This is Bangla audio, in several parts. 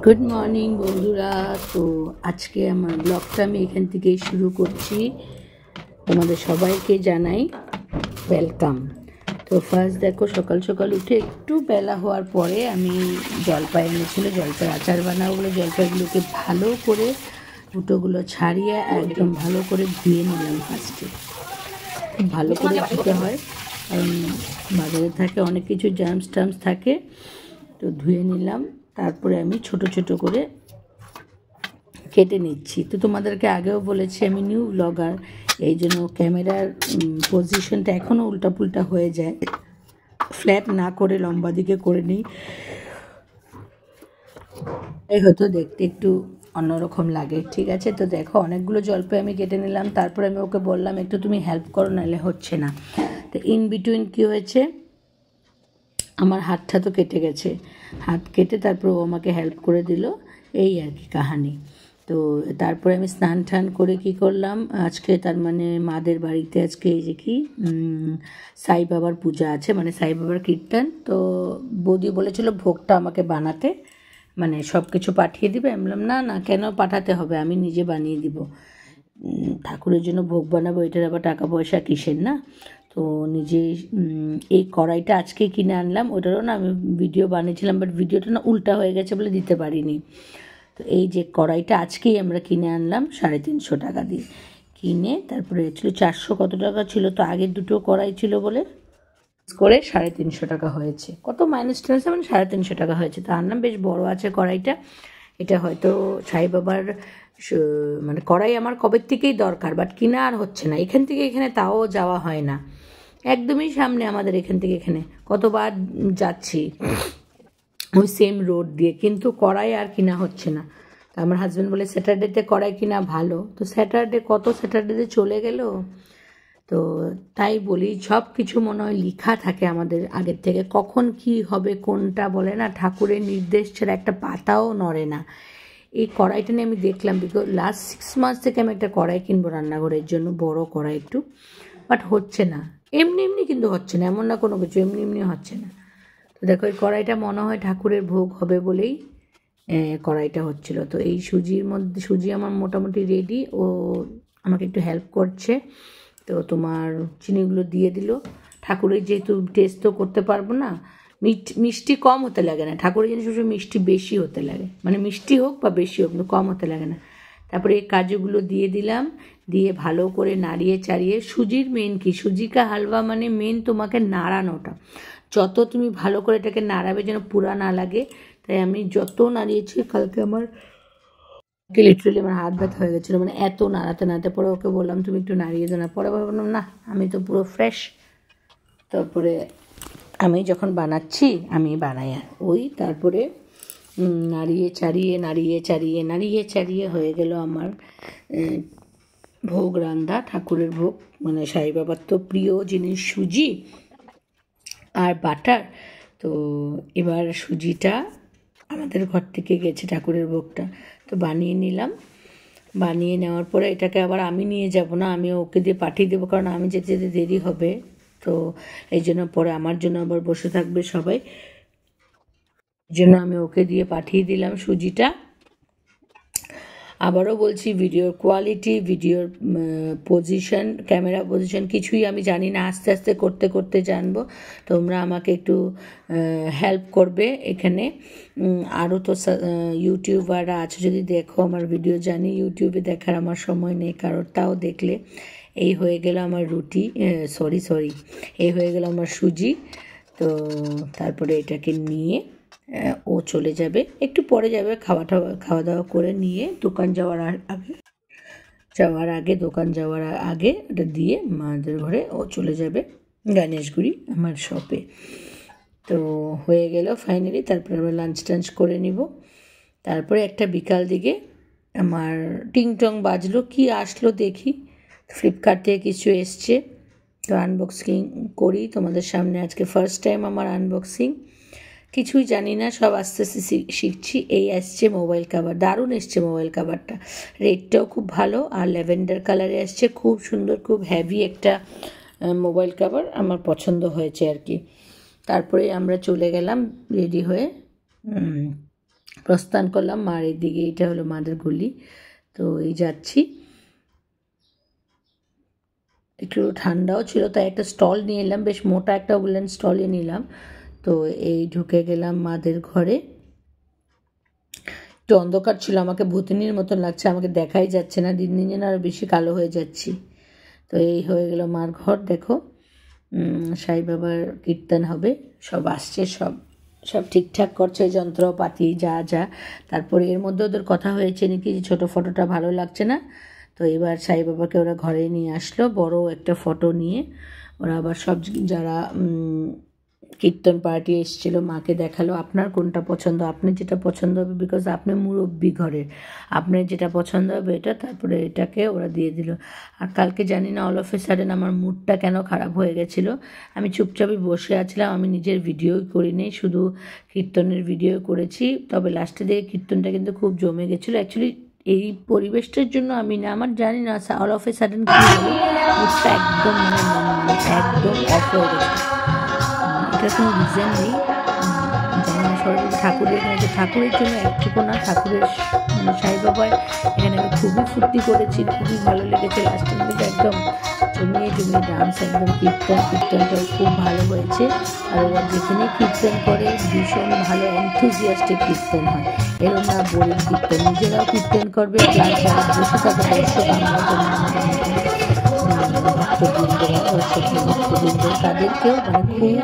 গুড মর্নিং বন্ধুরা। তো আজকে আমার ব্লগটা আমি এখান থেকেই শুরু করছি। তোমাদের সবাইকে জানাই ওয়েলকাম। তো ফার্স্ট দেখো, সকাল সকাল উঠে একটু বেলা হওয়ার পরে আমি জলপাই এনেছিল, জলপাই আচার বানাবো বলে জলপাইগুলোকে ভালো করে ফুটোগুলো ছাড়িয়ে একদম ভালো করে ধুয়ে নিলাম। ফার্স্টে খুব ভালো করে ধুতে হয়, কারণ বাজারে থাকে অনেক কিছু জার্মস টার্মস থাকে। তো ধুয়ে নিলাম, তারপরে আমি ছোট ছোট করে কেটে নিচ্ছি। তো তোমাদেরকে আগেও বলেছি আমি নিউ ব্লগার, এই জন্য ক্যামেরার পজিশনটা এখনও উল্টাপুল্টা হয়ে যায়, ফ্ল্যাট না করে লম্বা দিকে করে নিই, এই হয়তো দেখতে একটু অন্যরকম লাগে। ঠিক আছে, তো দেখো অনেকগুলো জলপাই আমি কেটে নিলাম। তারপরে আমি ওকে বললাম একটু তুমি হেল্প করো, নাহলে হচ্ছে না। তো ইন বিটুইন কী হয়েছে, আমার হাতটা তো কেটে গেছে, হাত কেটে তারপর ও আমাকে হেল্প করে দিল, এই আর কি কাহানি। তো তারপরে আমি স্নান টান করে কি করলাম, আজকে তার মানে মাদের বাড়িতে আজকে এই যে কি সাই বাবার পূজা আছে, মানে সাই বাবার কীর্তন। তো বৌদি বলেছিল ভোগটা আমাকে বানাতে, মানে সব কিছু পাঠিয়ে দিবে। আমি বললাম না না, কেন পাঠাতে হবে, আমি নিজে বানিয়ে দিব। ঠাকুরের জন্য ভোগ বানাবো, এটার আবার টাকা পয়সা কিসের না। তো নিজেই এই কড়াইটা আজকে কিনে আনলাম, ওটারও না আমি ভিডিও বানিয়েছিলাম, বাট ভিডিওটা না উল্টা হয়ে গেছে বলে দিতে পারিনি। তো এই যে কড়াইটা আজকেই আমরা কিনে আনলাম 350 টাকা দিয়ে কিনে, তারপরে ছিল 400 কত টাকা ছিল, তো আগের দুটো কড়াই ছিল বলে করে 350 টাকা হয়েছে। কত মাইনাস টেনেছে, মানে 350 টাকা হয়েছে। তো আনলাম, বেশ বড় আছে কড়াইটা। এটা হয়তো সাই বাবার মানে কড়াই আমার কবের থেকেই দরকার, বাট কিনা আর হচ্ছে না। এখান থেকে এখানে তাও যাওয়া হয় না, একদমই সামনে আমাদের এখান থেকে এখানে কতবার যাচ্ছি ওই সেম রোড দিয়ে, কিন্তু কড়াই আর কিনা হচ্ছে না। তো আমার হাজব্যান্ড বলে স্যাটারডেতে কড়াই কিনা ভালো, তো স্যাটারডেতে চলে গেল। তো তাই বলি, সব কিছু মনে হয় লেখা থাকে আমাদের আগের থেকে, কখন কি হবে কোনটা বলে না, ঠাকুরের নির্দেশ ছাড়া একটা পাতাও নড়ে না। এই কড়াইটা নিয়ে আমি দেখলাম, বিকজ লাস্ট 6 মাস থেকে আমি একটা কড়াই কিনবো রান্নাঘরের জন্য, বড় কড়াই একটু, বাট হচ্ছে না। এমনি এমনি কিন্তু হচ্ছে না, এমন না কোনো কিছু, এমনি এমনি হচ্ছে না। তো দেখো এই কড়াইটা মনে হয় ঠাকুরের ভোগ হবে বলেই কড়াইটা হচ্ছিল। তো এই সুজি আমার মোটামুটি রেডি, ও আমাকে একটু হেল্প করছে। তো তোমার চিনিগুলো দিয়ে দিল। ঠাকুরের যেহেতু টেস্ট তো করতে পারবো না, মিষ্টি কম হতে লাগে না, ঠাকুরের জিনিস সবসময় মিষ্টি বেশি হতে লাগে, মানে মিষ্টি হোক বা বেশি হোক, কিন্তু কম হতে লাগে না। তারপরে এই কাজুগুলো দিয়ে দিলাম, দিয়ে ভালো করে নাড়িয়ে চাড়িয়ে, সুজির মেন কি, সুজি কা হালুয়া মানে মেন তোমাকে নাড়ানোটা, যত তুমি ভালো করে এটাকে নাড়াবে যেন পুরা না লাগে। তাই আমি যত নাড়িয়েছি, কালকে আমার লিটারেলি আমার হাত ব্যথা হয়ে গেছিলো, মানে এত নাড়াতে নাড়াতে। পরে ওকে বললাম তুমি একটু নাড়িয়ে দে না, পরে বললাম না আমি তো পুরো ফ্রেশ। তারপরে আমি যখন বানাচ্ছি আমি বানাই ওই, তারপরে নাড়িয়ে চাড়িয়ে হয়ে গেল আমার ভোগ রান্দা, ঠাকুরের ভোগ, মানে সাই বাবার তো প্রিয় জিনিস সুজি আর বাটার। তো এবার সুজিটা আমাদের ঘর থেকে গেছে ঠাকুরের ভোগটা, তো বানিয়ে নিলাম। বানিয়ে নেওয়ার পরে এটাকে আবার আমি নিয়ে যাব না, আমি ওকে দিয়ে পাঠিয়ে দেবো, কারণ আমি যেতে যেতে দেরি হবে। তো এই জন্য পরে আমার জন্য আবার বসে থাকবে সবাই, এই জন্য আমি ওকে দিয়ে পাঠিয়ে দিলাম সুজিটা। আবারও বলছি, ভিডিওর কোয়ালিটি, ভিডিওর পজিশন, ক্যামেরা পজিশন কিছুই আমি জানি না, আস্তে আস্তে করতে করতে জানবো। তোমরা আমাকে একটু হেল্প করবে এখানে। আরও তো ইউটিউবাররা আছে, যদি দেখো আমার ভিডিও, জানি ইউটিউবে দেখার আমার সময় নেই কারোর, তাও দেখলে। এই হয়ে গেল আমার রুটি, সরি এই হয়ে গেল আমার সুজি। তো তারপরে এটাকে নিয়ে ও চলে যাবে, একটু পরে যাবে, খাওয়া দাওয়া করে নিয়ে দোকান যাওয়ার আগে ওটা দিয়ে মাদের ঘরে ও চলে যাবে গণেশগুড়ি আমার শপে। তো হয়ে গেল ফাইনালি, তারপরে আমরা লাঞ্চ টাঞ্চ করে নিব। তারপরে একটা বিকাল দিকে আমার টিংটং বাজলো, কি আসলো দেখি, ফ্লিপকার্ট থেকে কিছু এসছে, তো আনবক্সিং করি তোমাদের সামনে। আজকে ফার্স্ট টাইম আমার আনবক্সিং, কিছুই জানি না, সব আস্তে আস্তে শিখছি। এই আসছে মোবাইল কাভার, দারুণ এসছে মোবাইল কাভারটা, রেটটাও খুব ভালো, আর ল্যাভেন্ডার কালারে আসছে, খুব সুন্দর, খুব হ্যাভি একটা মোবাইল কাভার, আমার পছন্দ হয়েছে আর কি। তারপরে আমরা চলে গেলাম রেডি হয়ে প্রস্থান করলাম মার দিকে। এটা হলো মাদের গলি। তো এই যাচ্ছি, একটু ঠান্ডাও ছিল তাই একটা স্টল নিয়ে এলাম, বেশ মোটা একটা উলেন স্টলে নিলাম। তো এই ঢুকে গেলাম মাদের ঘরে। একটু অন্ধকার ছিল, আমাকে ভূতিনীর মতন লাগছে, আমাকে দেখাই যাচ্ছে না, দিন দিন যেন আরও বেশি কালো হয়ে যাচ্ছি। তো এই হয়ে গেল মার ঘর। দেখো সাই বাবার কীর্তন হবে, সব আসছে, সব সব ঠিকঠাক করছে, যন্ত্রপাতি যা যা। তারপরে এর মধ্যে ওদের কথা হয়েছে নাকি যে ছোটো ফটোটা ভালো লাগছে না, তো এবার সাই বাবাকে ওরা ঘরে নিয়ে আসলো, বড় একটা ফটো নিয়ে। ওরা আবার সব যারা কীর্তন পার্টি এসেছিল মাকে দেখালো, আপনার কোনটা পছন্দ, আপনি যেটা পছন্দ হবে, বিকজ আপনি মুরব্বী ঘরের, আপনার যেটা পছন্দ হবে এটা। তারপরে এটাকে ওরা দিয়ে দিল। আর কালকে জানি না অল অফ এ সাডেন আমার মুডটা কেন খারাপ হয়ে গেছিলো। আমি চুপচাপই বসে আছিলাম, আমি নিজের ভিডিওই করিনি, শুধু কীর্তনের ভিডিও করেছি। তবে লাস্টে দিকে কীর্তনটা কিন্তু খুব জমে গেছিলো। অ্যাকচুয়ালি এই পরিবেশটার জন্য আমি না, আমার জানি না অল অফ এ সাডেন কী হলো, মুডটা একদম একদম অফ হয়ে গেছে। এটার কোনো রিজন নেই, জানি না সরস্বতী ঠাকুরের এখানে, যে ঠাকুরের জন্য একটুকু না, ঠাকুরের সাই বাবার এখানে আমি খুবই ফুর্তি করেছি, খুবই ভালো লেগেছে। লাস্টের দিকে একদম জমিয়ে জমিয়ে ডান্স, একদম কীর্তনটা খুব ভালো হয়েছে। আর ওরা যেখানে কীর্তন করে ভীষণ ভালো এনথুজিয়াস্টিক কীর্তন হয়, এরকম না বোরিং কীর্তন। নিজেরাও কীর্তন করবে, প্লাস যারা বসে থাকে দর্শক, আমরা ভক্তবৃন্দ তাদেরকেও খুব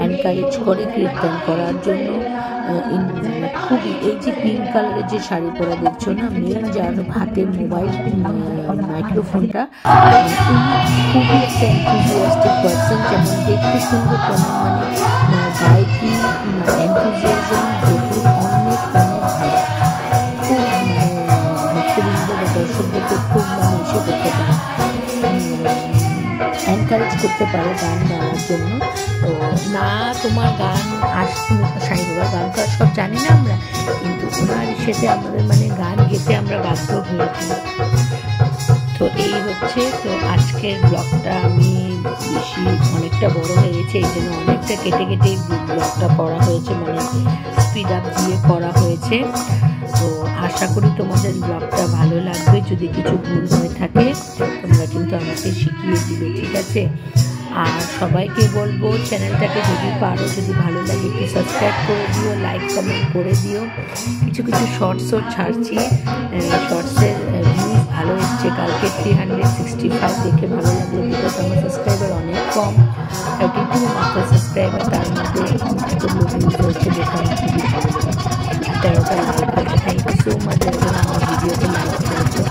এনকারেজ করে কীর্তন করার জন্য। খুবই এই যে পিঙ্ক কালারের যে শাড়ি পরা দেখছো না, মেন যার হাতে মোবাইল মাইক্রোফোনটা, খুবই একটা এনথুজিয়াস্টিক পার্সন, যেমন দেখতে সুন্দর তেমন গায়কি এনথুজিয়াজম দেখুন অনেক ভালো, খুব ভক্তবৃন্দ বা দর্শকদেরকে খুব এসে করতে পারে, এনকারেজ করতে পারে গান গাওয়ার জন্য। তো না তোমার গান সাই বাবার গান তো সব জানি না আমরা, কিন্তু ওনার সাথে আমাদের গান গেতে আমরা বাধ্য হয়েছি। তো এই হচ্ছে, তো আজকের ব্লগটা আমি বেশি অনেকটা বড় হয়ে গেছে, এই জন্য অনেকটা কেটে কেটে ব্লগটা করা হয়েছে, স্পিড আপ দিয়ে করা হয়েছে। তো আশা করি তোমাদের ব্লগটা ভালো লাগবে। যদি কিছু ভুল হয়ে থাকে তোমরা কিন্তু আমাকে শিখিয়ে দিবে, ঠিক আছে? আর সবাইকে বলবো চ্যানেলটাকে যদি পারো, যদি ভালো লাগে একটু সাবস্ক্রাইব করে দিও, লাইক কমেন্ট করে দিও। কিছু কিছু শর্টসও ছাড়ছি, শর্টসের ভিউজ ভালো হচ্ছে, কালকে 365 দেখে ভালো লাগলো, বিকজ আমার সাবস্ক্রাইবার অনেক কম, 32 মাত্র সাবস্ক্রাইবার, তার মধ্যে এতগুলো ভিউজ হচ্ছে, দেখে আমার খুবই ভালো লাগে। 13টা লাইক হয়েছে, থ্যাংক ইউ সো মাচ আমার ভিডিওতে লাইক করেছে।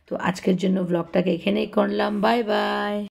তো আজকের জন্য ব্লগটাকে এখানেই করলাম, বাই বাই।